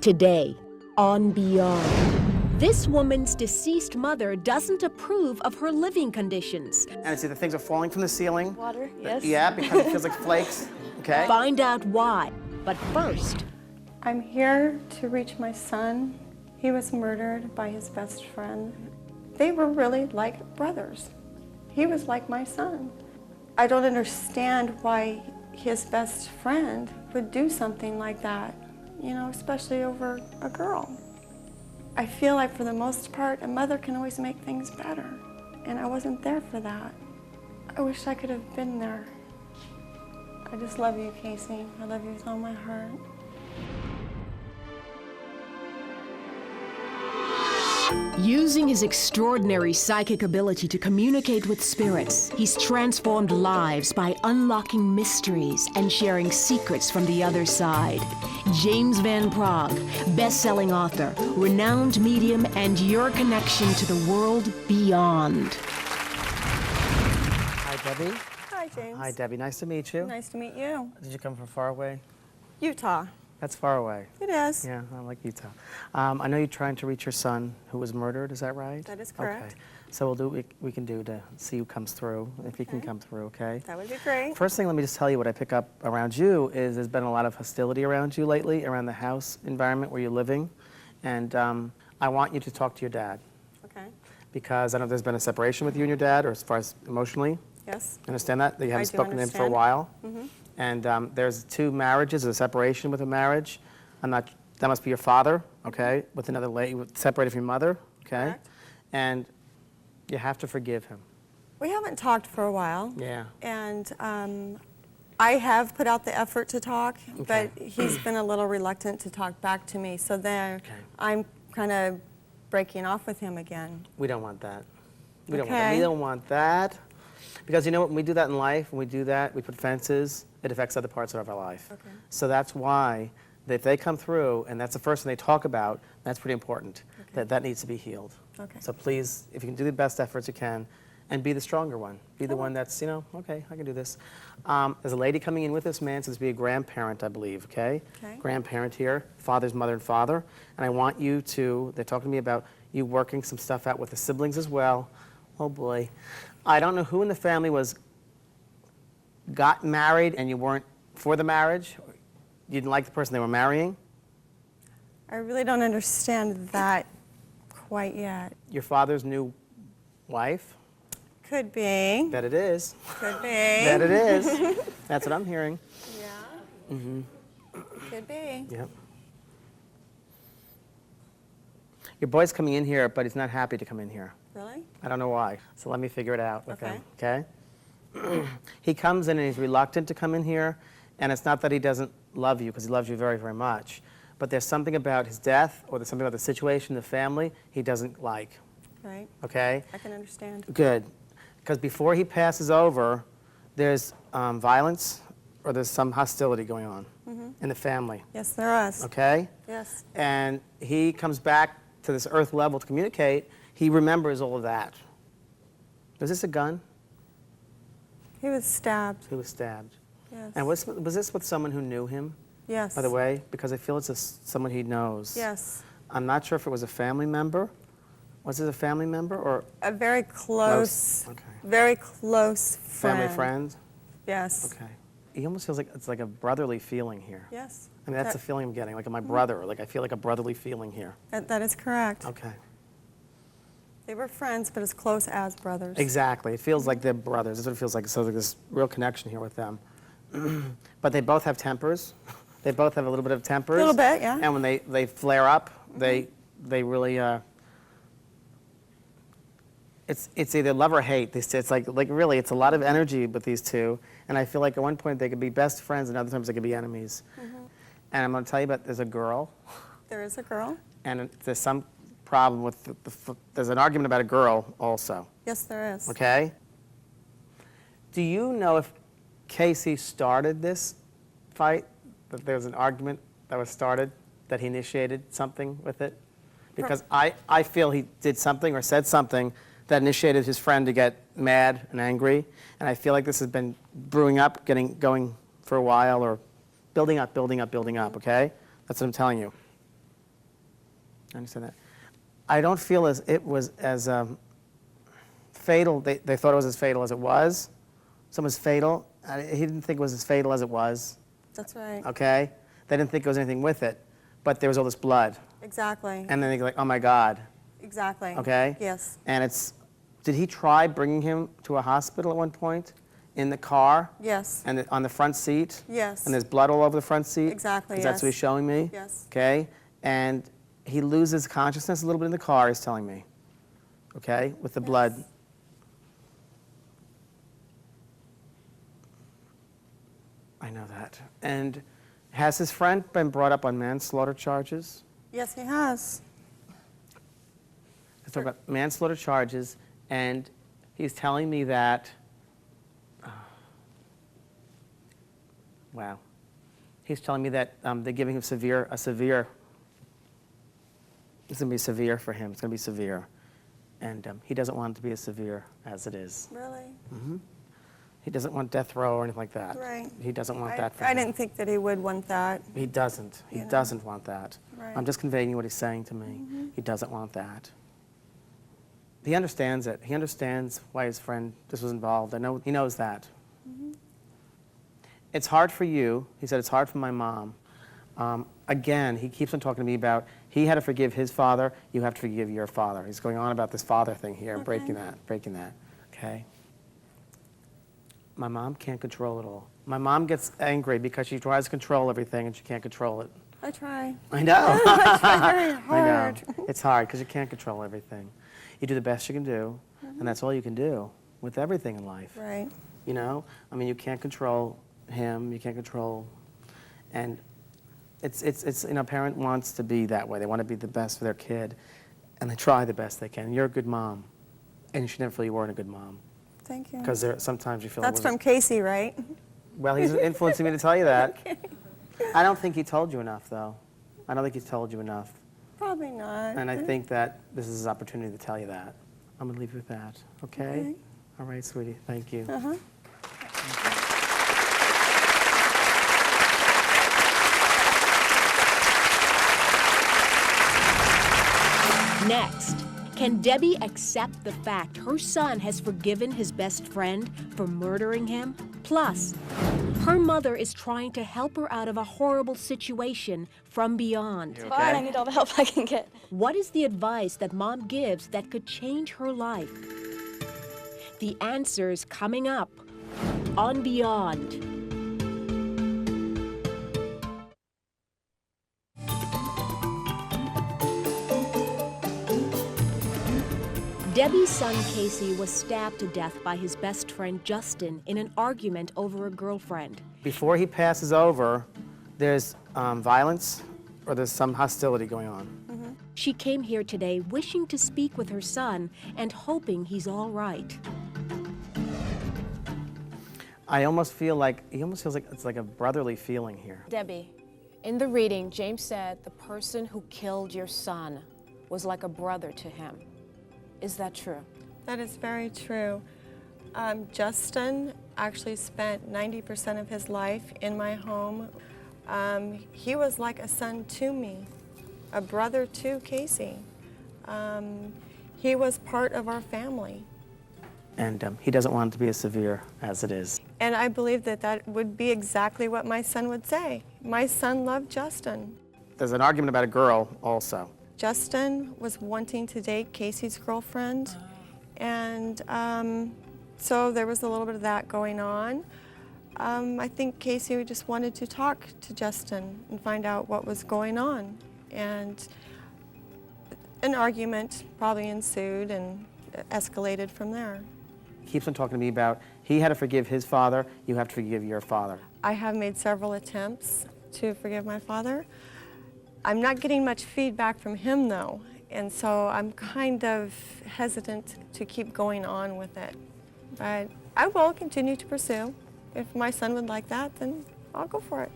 Today, on Beyond, this woman's deceased mother doesn't approve of her living conditions. And it's either things are falling from the ceiling. Water, yes. Yeah, because it feels like flakes, okay? Find out why. But first, I'm here to reach my son. He was murdered by his best friend. They were really like brothers. He was like my son. I don't understand why his best friend would do something like that, you know, especially over a girl. I feel like for the most part, a mother can always make things better, and I wasn't there for that. I wish I could have been there. I just love you, Casey. I love you with all my heart. using his extraordinary psychic ability to communicate with spirits, he's transformed lives by unlocking mysteries and sharing secrets from the other side. James Van Praagh, best-selling author, renowned medium, and your connection to the world beyond. Hi, Debbie. Hi, James. Hi, Debbie. Nice to meet you. Nice to meet you. Did you come from far away? Utah. That's far away. It is. Yeah, I like Utah. I know you're trying to reach your son who was murdered. Is that right? That is correct. Okay. So we'll do what we can do to see who comes through, if he can come through, okay? That would be great. First thing, let me just tell you what I pick up around you is there's been a lot of hostility around you lately, around the house environment where you're living. And I want you to talk to your dad. Okay. Because I know there's been a separation with you and your dad, or as far as emotionally. Yes. Understand that? That you haven't I do spoken to him for a understand. while. Mm-hmm. And there's 2 marriages, a separation with a marriage. That must be your father, okay, with another lady, separated from your mother, okay? Correct. And you have to forgive him. We haven't talked for a while. Yeah. And I have put out the effort to talk, Okay. but he's been a little reluctant to talk back to me. So then Okay. I'm kind of breaking off with him again. We don't want that. We don't want that. Okay. We don't want that. Because you know what, when we do that in life, when we do that, we put fences, it affects other parts of our life. Okay. So that's why, if they come through, and that's the first thing they talk about, that's pretty important, that needs to be healed. Okay. So please, if you can do the best efforts you can, and be the stronger one. Be the one that's, okay, I can do this. There's a lady coming in with this man, so this will be a grandparent, I believe, okay? Okay. Grandparent here, father's mother and father. And I want you to, they're talking to me about you working some stuff out with the siblings as well. Oh boy. I don't know who in the family got married and you weren't for the marriage. You didn't like the person they were marrying. I really don't understand that quite yet. Your father's new wife. Could be. Bet it is. Could be. Bet it is. That's what I'm hearing. Yeah. Mm-hmm. Could be. Yep. Your boy's coming in here, but he's not happy to come in here. Really? I don't know why. So let me figure it out. Okay. Okay? He comes in and he's reluctant to come in here, and it's not that he doesn't love you, because he loves you very, very much. But there's something about his death, or there's something about the situation, the family, he doesn't like. Right. Okay? I can understand. Good. Because before he passes over, there's violence or there's some hostility going on in the family. Yes, there is. Okay? Yes. And he comes back to this earth level to communicate. He remembers all of that. Was this a gun? He was stabbed. He was stabbed. Yes. And was this with someone who knew him, Yes. by the way? Because I feel it's someone he knows. Yes. I'm not sure if it was a family member. Was it a family member or A very close, Okay. very close friend. family friend? Yes. Okay. He almost feels like it's like a brotherly feeling here. Yes. I mean, that's the feeling I'm getting, like my brother. Like I feel like a brotherly feeling here. That is correct. Okay. They were friends, but as close as brothers. Exactly. It feels like they're brothers. That's what it feels like. So there's this real connection here with them. But they both have tempers. They both have a little bit of tempers. A little bit, yeah. And when they flare up, they really it's either love or hate. It's like really, it's a lot of energy with these two. And I feel like at one point they could be best friends, and other times they could be enemies. And I'm going to tell you about there's a girl, There is a girl. and there's some problem with there's an argument about a girl also. Yes, there is. Okay? Do you know if Casey started this fight? That there's an argument that was started, that he initiated something with it? Because I feel he did something or said something that initiated his friend to get mad and angry. And I feel like this has been brewing up, going for a while, or building up, okay? That's what I'm telling you. I understand that. I don't feel as it was as fatal. They thought it was as fatal as it was. Some was fatal. He didn't think it was as fatal as it was. That's right. Okay? They didn't think there was anything with it, but there was all this blood. Exactly. And then they go like, oh my God. Exactly. Okay? Yes. And did he try bringing him to a hospital at one point? In the car? Yes. And on the front seat? Yes. And there's blood all over the front seat? Exactly, 'Cause that's what yes. he's showing me? Yes. Okay? And he loses consciousness a little bit in the car, he's telling me. Okay? With the blood. I know that. And has his friend been brought up on manslaughter charges? Yes, he has. Let's talk about manslaughter charges, and he's telling me that, wow. He's telling me that they're giving him it's going to be severe for him. It's going to be severe. And he doesn't want it to be as severe as it is. Really? He doesn't want death row or anything like that. Right. He doesn't want that for I him. didn't think that he would want that. He doesn't. He You know. doesn't want that. Right. I'm just conveying what he's saying to me. He doesn't want that. He understands it. He understands why his friend just was involved. I know he knows that. It's hard for you. He said it's hard for my mom. Again, he keeps on talking to me about he had to forgive his father. You have to forgive your father. He's going on about this father thing here and breaking that. Okay. My mom can't control it all. My mom gets angry because she tries to control everything and she can't control it. I try. I know. I try very I hard. know. It's hard because you can't control everything. You do the best you can do, and that's all you can do with everything in life. Right. You know? I mean, you can't control him. You can't control, and it's you know, a parent wants to be that way. They want to be the best for their kid, and they try the best they can. You're a good mom, and you should never feel you weren't a good mom. Thank you. Because sometimes you feel That's it from wasn't- Casey, right? Well, he's influencing me to tell you that. Okay. I don't think he told you enough, though. I don't think he's told you enough. Probably not. And I think that this is his opportunity to tell you that. I'm going to leave you with that, okay? Okay. All right, sweetie. Thank you. Uh-huh. Next, can Debbie accept the fact her son has forgiven his best friend for murdering him? Plus, her mother is trying to help her out of a horrible situation from beyond. You Fine, I okay? need all the help I can get. What is the advice that mom gives that could change her life? The answers coming up on Beyond. Debbie's son Casey was stabbed to death by his best friend Justin in an argument over a girlfriend. Before he passes over, there's violence or there's some hostility going on. She came here today wishing to speak with her son and hoping he's all right. I almost feel like, he almost feels like it's like a brotherly feeling here. Debbie, in the reading, James said the person who killed your son was like a brother to him. Is that true? That is very true. Justin actually spent 90% of his life in my home. He was like a son to me, a brother to Casey. He was part of our family. And he doesn't want it to be as severe as it is. And I believe that that would be exactly what my son would say. My son loved Justin. There's an argument about a girl also. Justin was wanting to date Casey's girlfriend, and so there was a little bit of that going on. I think Casey just wanted to talk to Justin and find out what was going on, and an argument probably ensued and escalated from there. He keeps on talking to me about he had to forgive his father, you have to forgive your father. I have made several attempts to forgive my father. I'm not getting much feedback from him, though, and so I'm kind of hesitant to keep going on with it. But I will continue to pursue. If my son would like that, then I'll go for it.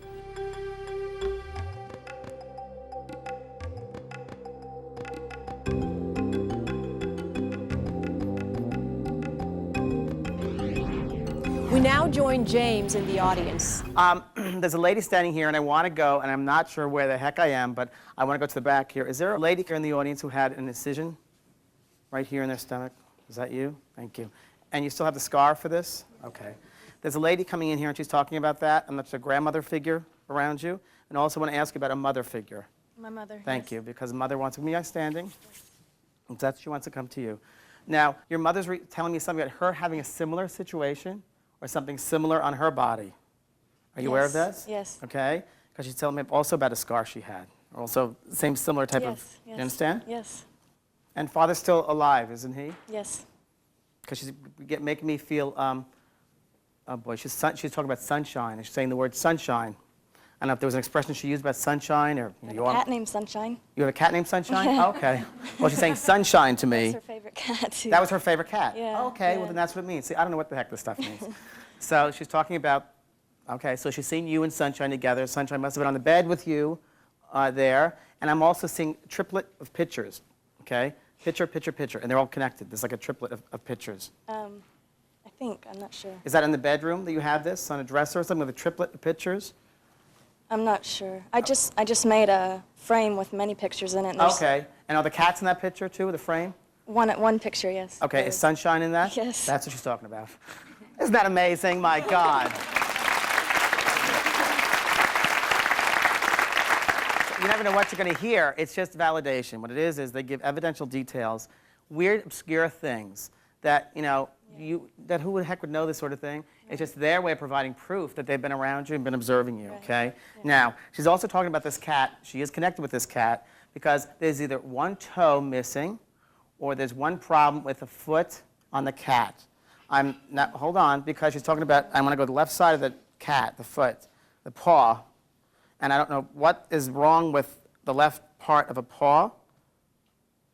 We now join James in the audience. there's a lady standing here, and I want to go, and I'm not sure where the heck I am, but I want to go to the back here. Is there a lady here in the audience who had an incision right here in their stomach? Is that you? Thank you. And you still have the scar for this? Okay. There's a lady coming in here, and she's talking about that, and that's a grandmother figure around you. And I also want to ask you about a mother figure. My mother. Thank you, because mother wants me standing. That's she wants to come to you. Now, your mother's telling me something about her having a similar situation or something similar on her body. Are you aware of this? Yes. Okay. Because she's telling me also about a scar she had. Also, same similar type of. Yes. You understand? Yes. And father's still alive, isn't he? Yes. Because she's making me feel. Oh boy, she's talking about sunshine. And she's saying the word sunshine. I don't know if there was an expression she used about sunshine or. I have a cat named Sunshine. You have a cat named Sunshine? Oh, okay. Well, she's saying sunshine to me. That's her favorite cat, too. That was her favorite cat? Yeah, Okay, yeah. well, then that's what it means. See, I don't know what the heck this stuff means. So she's talking about, okay, so she's seeing you and Sunshine together. Sunshine must have been on the bed with you there. And I'm also seeing a triplet of pictures, okay? Picture, picture, picture. And they're all connected. There's like a triplet of pictures. I think. I'm not sure. Is that in the bedroom that you have this, on a dresser or something with a triplet of pictures? I'm not sure. I just made a frame with many pictures in it. And there's Okay. And are the cats in that picture, too, the frame? one picture, yes. Okay, is Sunshine in that? Yes. That's what she's talking about. Isn't that amazing? My God. You never know what you're going to hear. It's just validation. What it is they give evidential details, weird, obscure things that, you know, that who the heck would know this sort of thing? It's just their way of providing proof that they've been around you and been observing you, okay? Yeah. Now, she's also talking about this cat. She is connected with this cat because there's either one toe missing or there's one problem with the foot on the cat. Hold on, because she's talking about, I want to go to the left side of the cat, the foot, the paw, and I don't know what is wrong with the left part of a paw,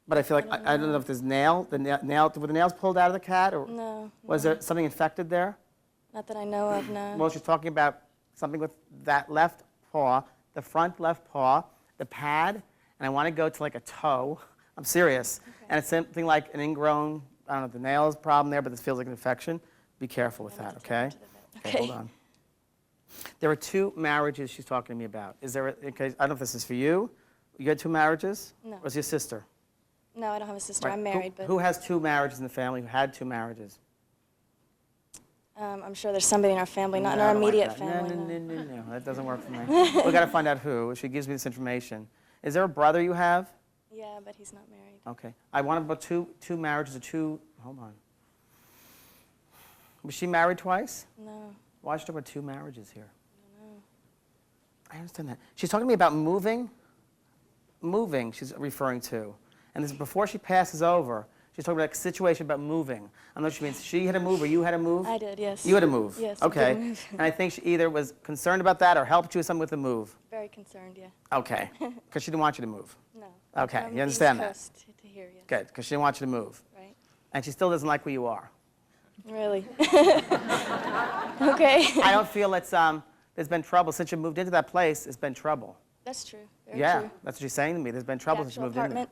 but I feel like, I don't know if there's were the nails pulled out of the cat, or No. was there something infected there? Not that I know of, no. Well, she's talking about something with that left paw, the front left paw, the pad, and I want to go to like a toe. I'm serious. Okay. And it's something like an ingrown, I don't know, the nails problem there, but this feels like an infection. Be careful with that, okay? Okay. Hold on. There are 2 marriages she's talking to me about. Is there, okay, I don't know if this is for you. You had 2 marriages? No. Or is your sister? No, I don't have a sister. Right. I'm married, but Who has 2 marriages in the family, who had 2 marriages? I'm sure there's somebody in our family, not in No, our I don't like immediate that. family. No, that doesn't work for me. We've got to find out who. She gives me this information. Is there a brother you have? Yeah, but he's not married. Okay. I want about two marriages or 2, hold on. Was she married twice? No. Why is she talking about 2 marriages here? I don't know. I understand that. She's talking to me about moving. Moving, she's referring to. And this is before she passes over. She's talking about a situation about moving. I don't know what she means. She had to move or you had to move? I did, yes. You had to move? Yes, I did Okay. move. And I think she either was concerned about that or helped you with something with the move. Very concerned, yeah. Okay. Because she didn't want you to move. No. Okay, From you understand East that? Coast to here, yes. Good, because she didn't want you to move. Right. And she still doesn't like where you are. Really? Okay. I don't feel it's, there's been trouble. Since you moved into that place, there's been trouble. That's true. Very Yeah, true. that's what she's saying to me. There's been trouble The since you actual moved in there. apartment.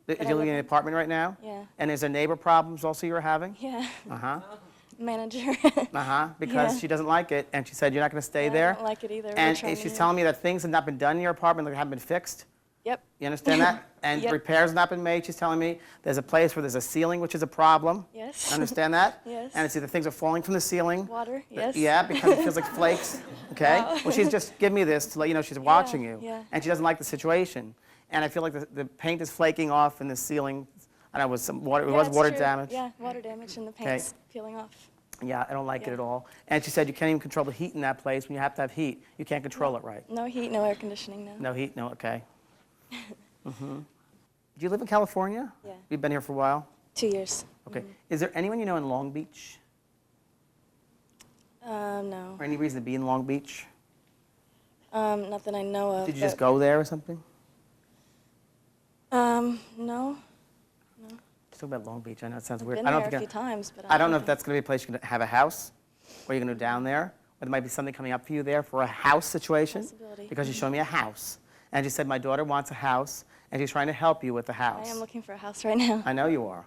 Is that I you living live in an in? apartment right now? Yeah. And is there neighbor problems also you're having? Yeah. Uh-huh. Manager. Because Yeah. she doesn't like it, and she said you're not going to stay I there. don't like it either. We're And trying she's to- telling me that things have not been done in your apartment, like they haven't been fixed. Yep. You understand that? And Yep. repairs have not been made. She's telling me there's a place where there's a ceiling, which is a problem. Yes. Understand that? Yes. And it's either things are falling from the ceiling. Water, yes. Yeah, because it feels like flakes. Okay. Wow. Well, she's just giving me this to let you know she's watching you, yeah. and she doesn't like the situation. And I feel like the paint is flaking off in the ceiling. I know it was some water. It Yeah, was it's water true. damage. Yeah, water damage and the Okay. paint's peeling off. Yeah, I don't like it Yeah. at all. And she said you can't even control the heat in that place when you have to have heat. You can't control it right. No heat, no air conditioning, no. No heat, no, okay. Do you live in California? Yeah. You've been here for a while? 2 years. Okay. Is there anyone you know in Long Beach? No. Or any reason to be in Long Beach? Not that I know of. Did you just but- go there or something? No. Just talk about Long Beach. I know it sounds I've weird. been I don't there a think few times, but I don't know if that's going to be a place you're going to have a house, or you're going to go down there, or there might be something coming up for you there for a house situation. Possibility. Because you showed me a house. And she said, my daughter wants a house, and she's trying to help you with the house. I am looking for a house right now. I know you are.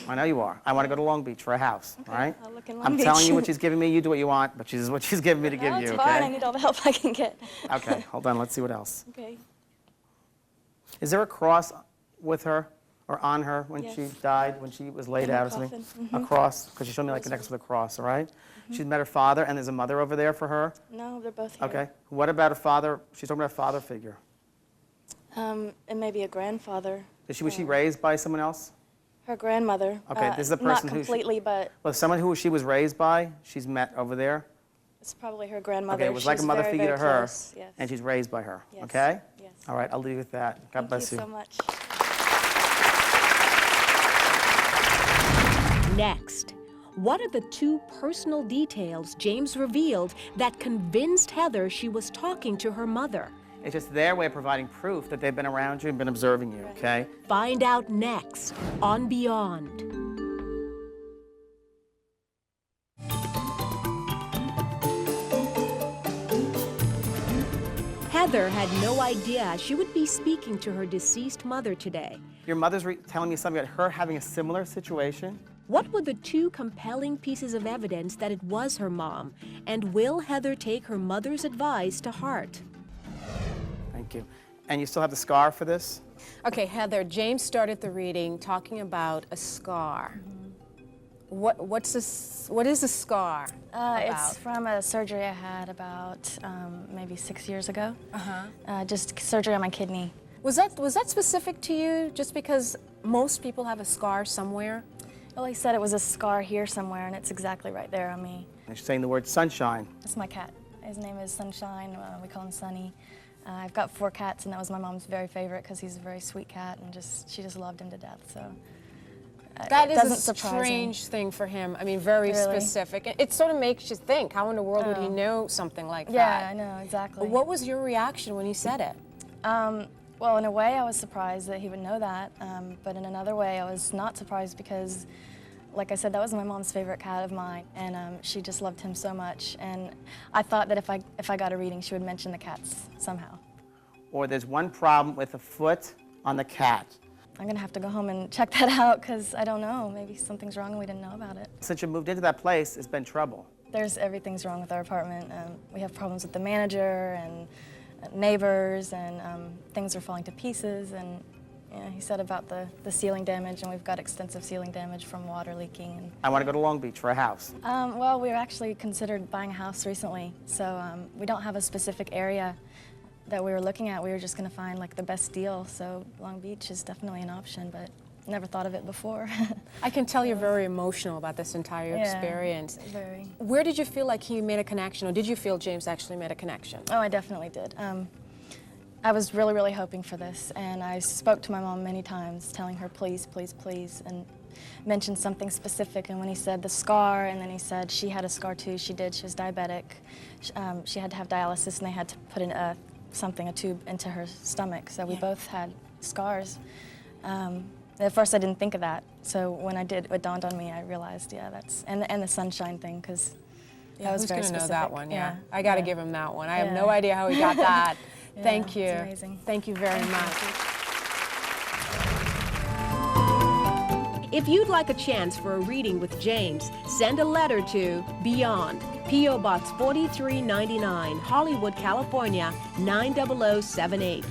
I know you are. I want to go to Long Beach for a house, all right? I'll look in Long I'm Beach. telling you what she's giving me. You do what you want, but she's what she's giving me to give No, you, it's okay? fine. I need all the help I can get. Okay, hold on. Let's see what else. Okay. Is there a cross with her or on her when Yes. she died, when she was laid In the out or something? coffin, A cross? Because she showed me like a necklace with a cross, all right? She's met her father, and there's a mother over there for her. No, they're both here. Okay. What about a father? She's talking about a father figure. And maybe a grandfather. Was she raised by someone else? Her grandmother. Okay, this is the person Not who she- completely, but Well, someone who she was raised by, she's met over there. it's probably her grandmother. Okay, it was like a She's mother very, figure to very her, close. Yes. and she's raised by her. Yes. Okay? Yes. All right, I'll leave it at that. God bless Thank you so much. Next, what are the 2 personal details James revealed that convinced Heather she was talking to her mother? It's just their way of providing proof that they've been around you and been observing you, okay? Find out next on Beyond. Heather had no idea she would be speaking to her deceased mother today. Your mother's telling me something about her having a similar situation. What were the 2 compelling pieces of evidence that it was her mom? And will Heather take her mother's advice to heart? Thank you. And you still have the scar for this? Okay, Heather, James started the reading talking about a scar. What is a scar about? It's from a surgery I had about maybe 6 years ago. Just surgery on my kidney. Was that specific to you just because most people have a scar somewhere? Well, he said it was a scar here somewhere, and it's exactly right there on me. And she's saying the word sunshine. It's my cat. His name is Sunshine. We call him Sunny. I've got 4 cats, and that was my mom's very favorite because he's a very sweet cat, and she just loved him to death. So That it is a doesn't surprise me. strange thing for him. I mean, very Really? specific. It sort of makes you think, how in the world would he Oh. know something like Yeah, that? I know, exactly. What was your reaction when he said it? Well, in a way, I was surprised that he would know that, but in another way, I was not surprised because, like I said, that was my mom's favorite cat of mine, and she just loved him so much. And I thought that if I got a reading, she would mention the cats somehow. Or there's one problem with a foot on the cat. I'm gonna have to go home and check that out because I don't know. Maybe something's wrong and we didn't know about it. Since you moved into that place, it's been trouble. Everything's wrong with our apartment. We have problems with the manager and neighbors, and things are falling to pieces. And yeah, he said about the ceiling damage, and we've got extensive ceiling damage from water leaking. And, I want to go to Long Beach for a house. well, we actually considered buying a house recently, so we don't have a specific area that we were looking at. We were just going to find like the best deal. So Long Beach is definitely an option, but never thought of it before. I can tell you're very emotional about this entire Yeah, experience. very. Where did you feel like he made a connection, or did you feel James actually made a connection? Oh, I definitely did. I was really, really hoping for this, and I spoke to my mom many times, telling her, please, please, please, and mentioned something specific. And when he said the scar, and then he said she had a scar too, she did, she was diabetic. She had to have dialysis, and they had to put in a tube into her stomach, so we both had scars. At first I didn't think of that, so when I did, it dawned on me, I realized, yeah, that's, and the sunshine thing, because that was Who's very gonna specific. know that one? Yeah, I got to give him that one. I have Yeah. no idea how he got that. Yeah, Thank you. it's amazing. Thank you very much. If you'd like a chance for a reading with James, send a letter to Beyond, P.O. Box 4399, Hollywood, California, 90078.